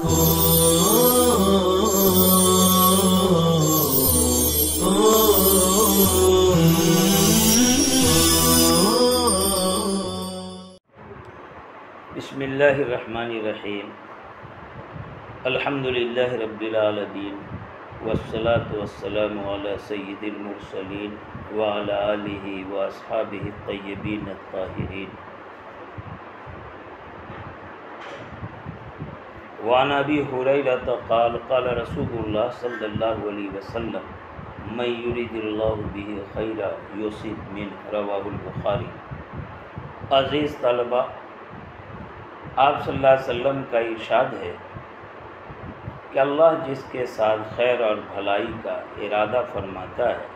بسم اللہ الرحمن الرحیم الحمدللہ رب العالمین والصلاة والسلام علی سید المرسلین وعلی آلہ واصحابہ الطیبین الطاہرین وعن ابی ہریرہ قال قال رسول اللہ صلی اللہ علیہ وسلم من یرید اللہ بہ خیرا یصب منہ رواہ البخاری۔ عزیز طلبہ، آپ صلی اللہ علیہ وسلم کا ارشاد ہے کہ اللہ جس کے ساتھ خیر اور بھلائی کا ارادہ فرماتا ہے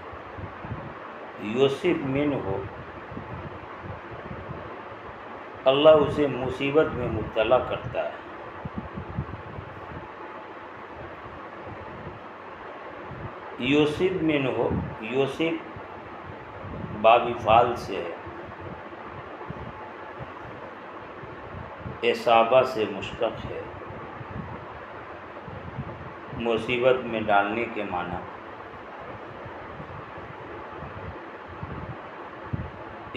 یصب منہ، اللہ اسے مصیبت میں مبتلا کرتا ہے۔ یصب منہ، یصب باب فعل سے ہے، اصابہ سے مشتق ہے، مصیبت میں ڈالنے کے معنی۔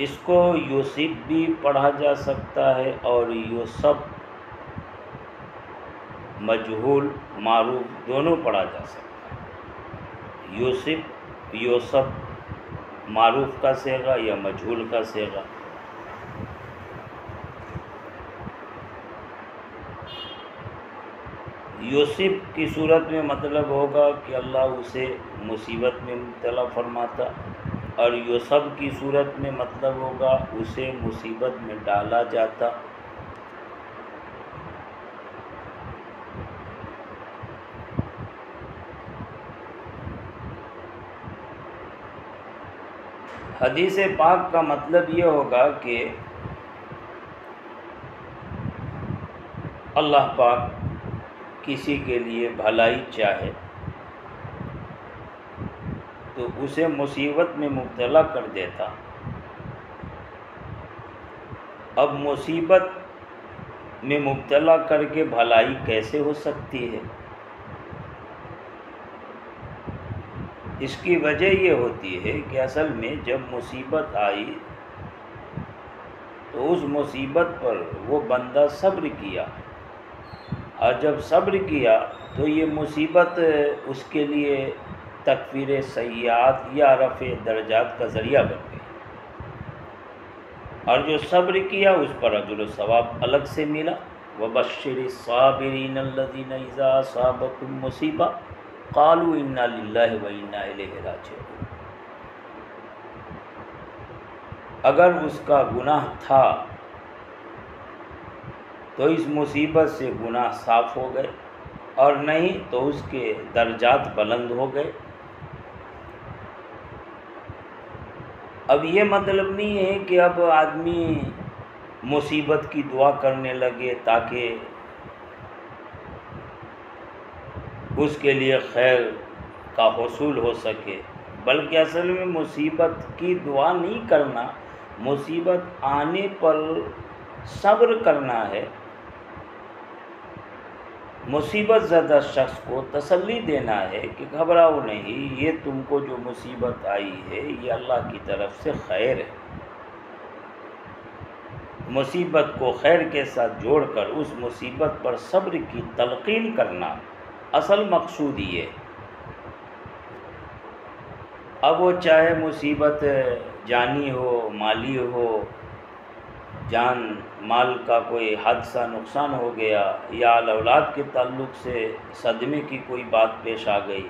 اس کو یصب بھی پڑھا جا سکتا ہے اور یصب مجہول معروف دونوں پڑھا جا سکتا ہے۔ یصب یصب معروف کا صیغہ یا مجہول کا صیغہ۔ یصب کی صورت میں مطلب ہوگا کہ اللہ اسے مصیبت میں مبتلا فرماتا، اور یصب کی صورت میں مطلب ہوگا اسے مصیبت میں ڈالا جاتا۔ حدیث پاک کا مطلب یہ ہوگا کہ اللہ پاک کسی کے لیے بھلائی چاہے تو اسے مصیبت میں مبتلا کر دیتا۔ اب مصیبت میں مبتلا کر کے بھلائی کیسے ہو سکتی ہے؟ اس کی وجہ یہ ہوتی ہے کہ اصل میں جب مصیبت آئی تو اس مصیبت پر وہ بندہ صبر کیا، اور جب صبر کیا تو یہ مصیبت اس کے لیے تکفیر سیئات یا رفع درجات کا ذریعہ بن گئی، اور جو صبر کیا اس پر اجر و ثواب الگ سے ملا۔ وَبَشِّرِ الصَّابِرِينَ الَّذِينَ إِذَا أَصَابَتْهُمْ مُصِيبَةٌ قَالُوا إِنَّا لِلَّهِ وَإِنَّا إِلَيْهِ رَاجِعُونَ۔ اگر اس کا گناہ تھا تو اس مصیبت سے گناہ صاف ہو گئے، اور نہیں تو اس کے درجات بلند ہو گئے۔ اب یہ مطلب نہیں ہے کہ اب آدمی مصیبت کی دعا کرنے لگے تاکہ اس کے لیے خیر کا حصول ہو سکے، بلکہ اصل میں مصیبت کی دعا نہیں کرنا، مصیبت آنے پر صبر کرنا ہے۔ مصیبت زدہ شخص کو تسلی دینا ہے کہ گھبراؤ نہیں، یہ تم کو جو مصیبت آئی ہے یہ اللہ کی طرف سے خیر ہے۔ مصیبت کو خیر کے ساتھ جوڑ کر اس مصیبت پر صبر کی تلقین کرنا اصل مقصود یہ ہے۔ اب وہ چاہے مصیبت جانی ہو، مالی ہو، جان مال کا کوئی حادثہ نقصان ہو گیا، یا اولاد کے تعلق سے صدمے کی کوئی بات پیش آ گئی،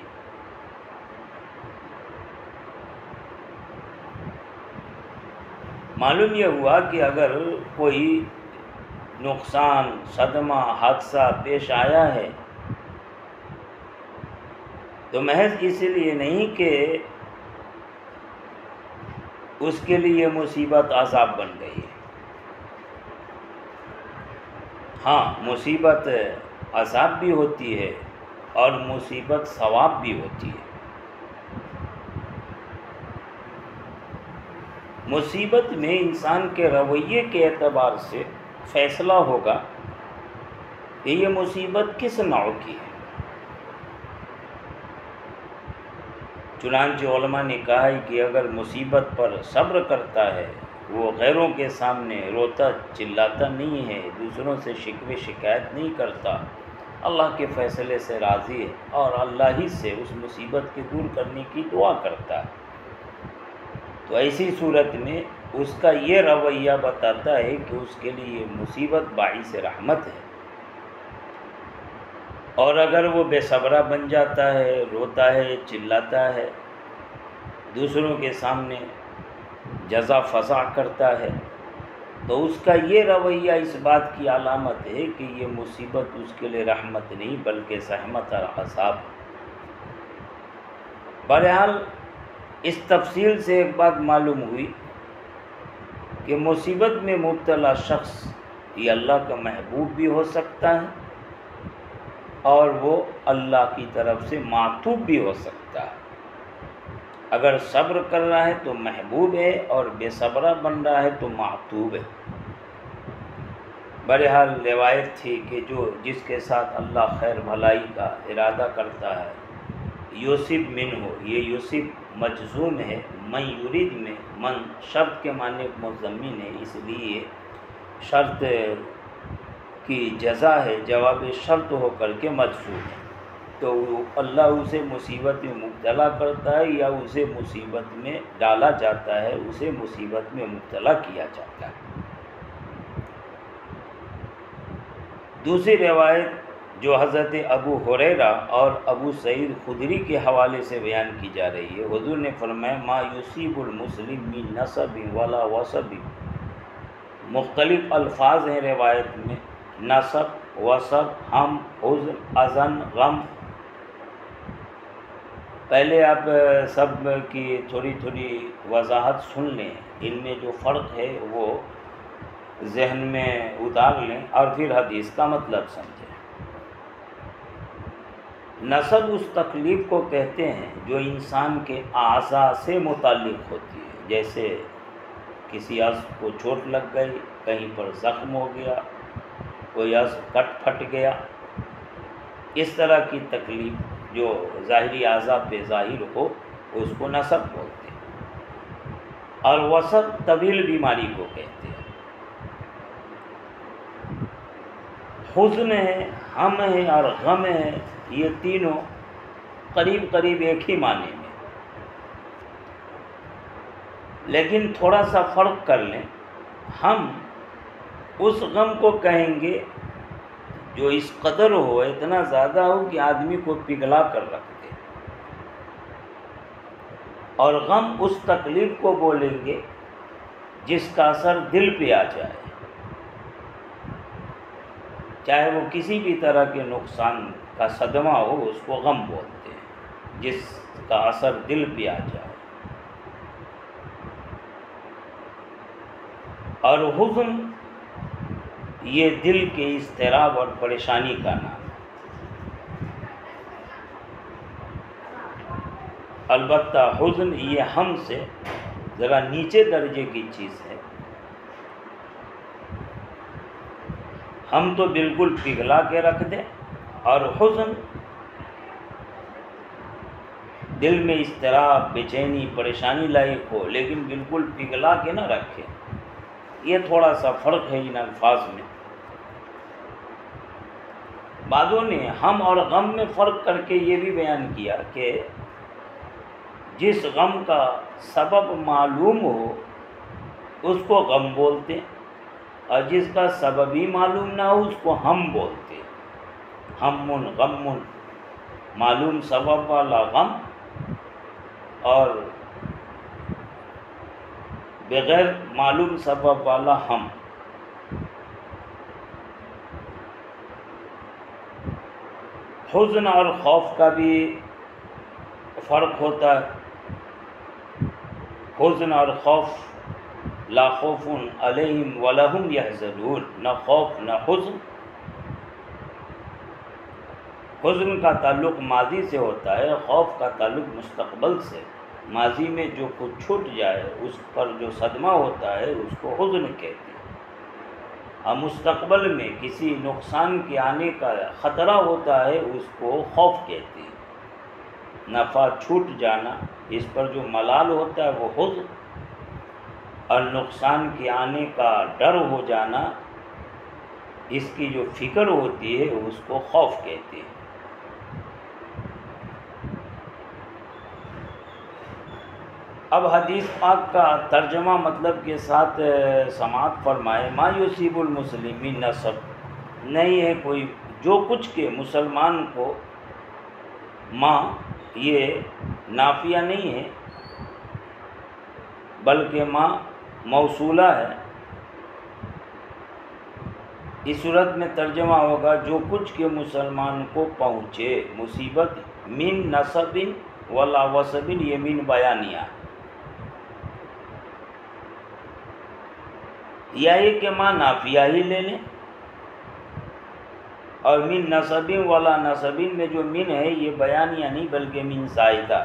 معلوم یہ ہوا کہ اگر کوئی نقصان، صدمہ، حادثہ پیش آیا ہے تو محض اس لیے نہیں کہ اس کے لیے مصیبت عذاب بن گئی ہے۔ ہاں، مصیبت عذاب بھی ہوتی ہے اور مصیبت ثواب بھی ہوتی ہے۔ مصیبت میں انسان کے رویے کے اعتبار سے فیصلہ ہوگا کہ یہ مصیبت کس نوع کی ہے۔ چنانچہ علماء نے کہا ہے کہ اگر مصیبت پر صبر کرتا ہے، وہ غیروں کے سامنے روتا چلاتا نہیں ہے، دوسروں سے شکوے شکایت نہیں کرتا، اللہ کے فیصلے سے راضی ہے اور اللہ ہی سے اس مصیبت کے دور کرنے کی دعا کرتا ہے، تو ایسی صورت میں اس کا یہ رویہ بتاتا ہے کہ اس کے لیے یہ مصیبت باعث رحمت ہے۔ اور اگر وہ بے صبرہ بن جاتا ہے، روتا ہے، چلاتا ہے، دوسروں کے سامنے جزا فضا کرتا ہے، تو اس کا یہ رویہ اس بات کی علامت ہے کہ یہ مصیبت اس کے لیے رحمت نہیں بلکہ زحمت اور عذاب ہے۔ بہرحال اس تفصیل سے ایک بات معلوم ہوئی کہ مصیبت میں مبتلا شخص یہ اللہ کا محبوب بھی ہو سکتا ہے اور وہ اللہ کی طرف سے معتوب بھی ہو سکتا ہے۔ اگر صبر کر رہا ہے تو محبوب ہے اور بے صبرہ بن رہا ہے تو معتوب ہے۔ بہرحال روایت تھی کہ جس کے ساتھ اللہ خیر بھلائی کا ارادہ کرتا ہے یوسف منہ، یہ یوسف مجزوم ہے، من یرید میں من شرط کے معنی مضمن ہے، اس لیے شرط کی جزا ہے، جواب شرط ہو کر کے مجزوم ہے، تو اللہ اسے مصیبت میں مبتلا کرتا ہے یا اسے مصیبت میں ڈالا جاتا ہے، اسے مصیبت میں مبتلا کیا جاتا ہے۔ دوسری روایت جو حضرت ابو ہریرہ اور ابو سعید خدری کے حوالے سے بیان کی جا رہی ہے، حضور نے فرمایا ما یصیب المسلم من نصب ولا وصب، مختلف الفاظ ہیں روایت میں، نصب، وصب، ہم، حزن، اذن، غم۔ پہلے آپ سب کی تھوڑی تھوڑی وضاحت سن لیں، ان میں جو فرق ہے وہ ذہن میں اتار لیں اور پھر حدیث کا مطلب سمجھیں۔ نصب اس تکلیف کو کہتے ہیں جو انسان کے اعضاء سے متعلق ہوتی ہے، جیسے کسی عضو کو چوٹ لگ گئی، کہیں پر زخم ہو گیا، کوئی عضو کٹ پھٹ گیا، اس طرح کی تکلیف جو ظاہری اعضاء پہ ظاہر ہو اس کو نصب بولتے ہیں۔ اور وصب طویل بیماری کو کہتے ہیں۔ حزن ہے، ہم ہے اور غم ہے، یہ تینوں قریب قریب ایک ہی معنی میں، لیکن تھوڑا سا فرق کر لیں۔ ہم اس غم کو کہیں گے جو اس قدر ہو، اتنا زیادہ ہو کہ آدمی کو پگھلا کر رکھ دے، اور غم اس تکلیف کو بولیں گے جس کا اثر دل پہ آ جائے، چاہے وہ کسی بھی طرح کے نقصان کا صدمہ ہو، اس کو غم بولتے ہیں، جس کا اثر دل پہ آ جائے۔ اور حزن یہ دل کے اضطراب اور پریشانی کا نام ہے۔ البتہ حزن یہ ہم سے ذرا نیچے درجے کی چیز ہے، ہم تو بالکل پگھلا کے رکھ دیں، اور حزن دل میں اضطراب، بے چینی، پریشانی لاحق ہو لیکن بالکل پگھلا کے نہ رکھے۔ یہ تھوڑا سا فرق ہے ان الفاظ میں۔ بعضوں نے ہم اور غم میں فرق کر کے یہ بھی بیان کیا کہ جس غم کا سبب معلوم ہو اس کو غم بولتے ہیں، اور جس کا سبب ہی معلوم نہ ہو اس کو ہم بولتے ہیں۔ ہم غم، معلوم سبب والا غم اور بغیر معلوم سبب والا ہم۔ حزن اور خوف کا بھی فرق ہوتا ہے۔ حزن اور خوف، لا خوف علیہم ولا هم یحزنون، نہ خوف نہ حزن۔ حزن کا تعلق ماضی سے ہوتا ہے، خوف کا تعلق مستقبل سے۔ ماضی میں جو کچھ چھوٹ جائے، اس پر جو صدمہ ہوتا ہے اس کو حزن کہتے ہیں۔ اور مستقبل میں کسی نقصان کے آنے کا خطرہ ہوتا ہے اس کو خوف کہتے ہیں۔ نفع چھوٹ جانا، اس پر جو ملال ہوتا ہے وہ حزن، اور نقصان کے آنے کا ڈر ہو جانا، اس کی جو فکر ہوتی ہے اس کو خوف کہتے ہیں۔ اب حدیث پاک کا ترجمہ مطلب کے ساتھ سماعت فرمائے۔ ما یصیب المسلم من نصب، نہیں ہے کوئی جو کچھ کہ مسلمان کو، ماں یہ نافیہ نہیں ہے بلکہ ماں موصولہ ہے۔ اس صورت میں ترجمہ ہوگا جو کچھ کہ مسلمان کو پہنچے مصیبت، من نصب ولا وصب، یہ من بیانیہ، یا یہ کہ ماں نافیہ ہی لے لیں، اور من نصب ولا نصب میں جو من ہے یہ بیانیہ نہیں بلکہ من زائدہ،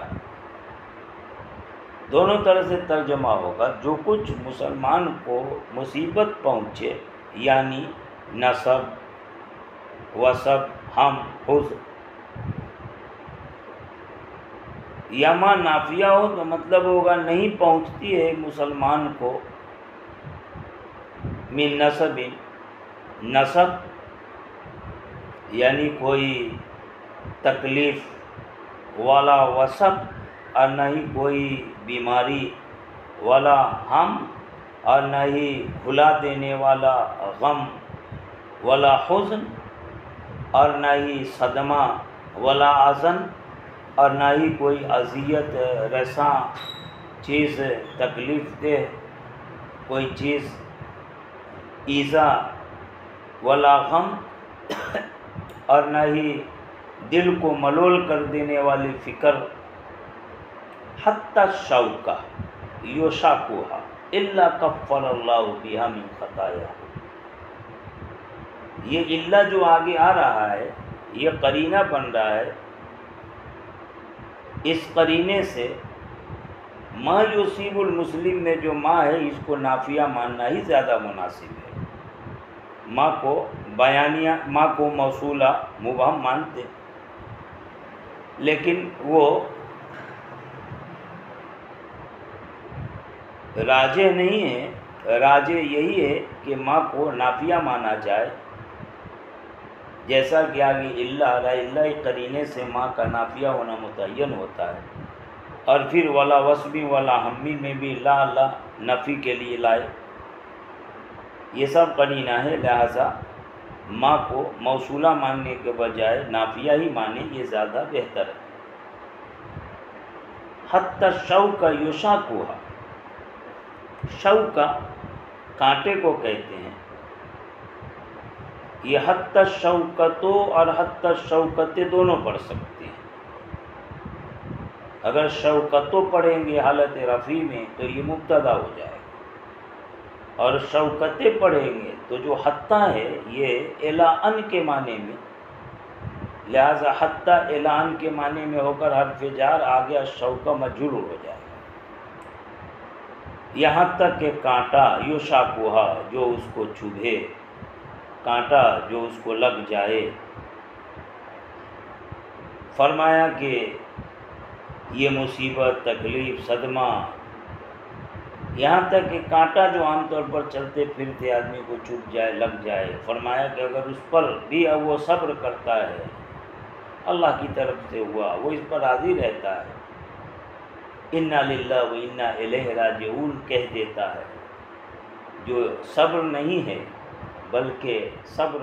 دونوں طرح سے ترجمہ ہوگا۔ جو کچھ مسلمان کو مصیبت پہنچے، یعنی نصب، وصب، ہم، حزن، یا ماں نافیہ ہو تو مطلب ہوگا نہیں پہنچتی ہے مسلمان کو من نصب، نصب یعنی کوئی تکلیف، والا وصب اور نہ ہی کوئی بیماری، والا ہم اور نہ ہی بھلا دینے والا غم، ولا حزن اور نہ ہی صدمہ، ولا اذن اور نہ ہی کوئی اذیت رساں چیز، تکلیف دہ کوئی چیز، ایذا، ولا غم اور نہ ہی دل کو ملول کر دینے والی فکر، حتی الشوکہ یشاکوہا الا کفر اللہ بہا من خطایا۔ یہ الا جو آگے آ رہا ہے یہ قرینہ بن رہا ہے، اس قرینے سے ما یصیب المسلم میں جو ما ہے اس کو نافیہ ماننا ہی زیادہ مناسب ہے۔ ما کو بیانیہ، ما کو موصولہ مبہم مانتے، لیکن وہ راجح نہیں ہے۔ راجح یہی ہے کہ ما کو نافیہ مانا جائے، جیسا کہ آگے اللہ قرینے سے ما کا نافیہ ہونا متعین ہوتا ہے، اور پھر ولا وصب ولا ہمی میں بھی لا نفی کے لیے لائے، یہ سب قرینہ ہے، لہذا ما کو موصولہ ماننے کے بجائے نافیہ ہی مانے، یہ زیادہ بہتر ہے۔ حتی الشوکہ یشاکوہا، شوکہ کانٹے کو کہتے ہیں، یہ حتی الشوکۃ اور حتی الشوکۃ دونوں پڑھ سکتے ہیں۔ اگر شوکۃ پڑھیں گے حالت رفیع میں تو یہ مبتدا ہو جائے گا، اور شوکتیں پڑھیں گے تو جو حتی ہے یہ الی ان کے معنی میں، لہذا حتی الی ان کے معنی میں ہو کر حرف جار آگے الشوکہ مجرور ہو جائے گا۔ یہاں تک کہ کانٹا، یشاکوہا جو اس کو چبھے، کانٹا جو اس کو لگ جائے۔ فرمایا کہ یہ مصیبت، تکلیف، صدمہ، یہاں تک کہ کانٹا جو عام طور پر چلتے پھرتے آدمی کو چبھ جائے، لگ جائے، فرمایا کہ اگر اس پر بھی وہ صبر کرتا ہے، اللہ کی طرف سے ہوا، وہ اس پر راضی رہتا ہے، انا للہ و انا الیہ راجعون کہہ دیتا ہے، جو صبر نہیں ہے بلکہ صبر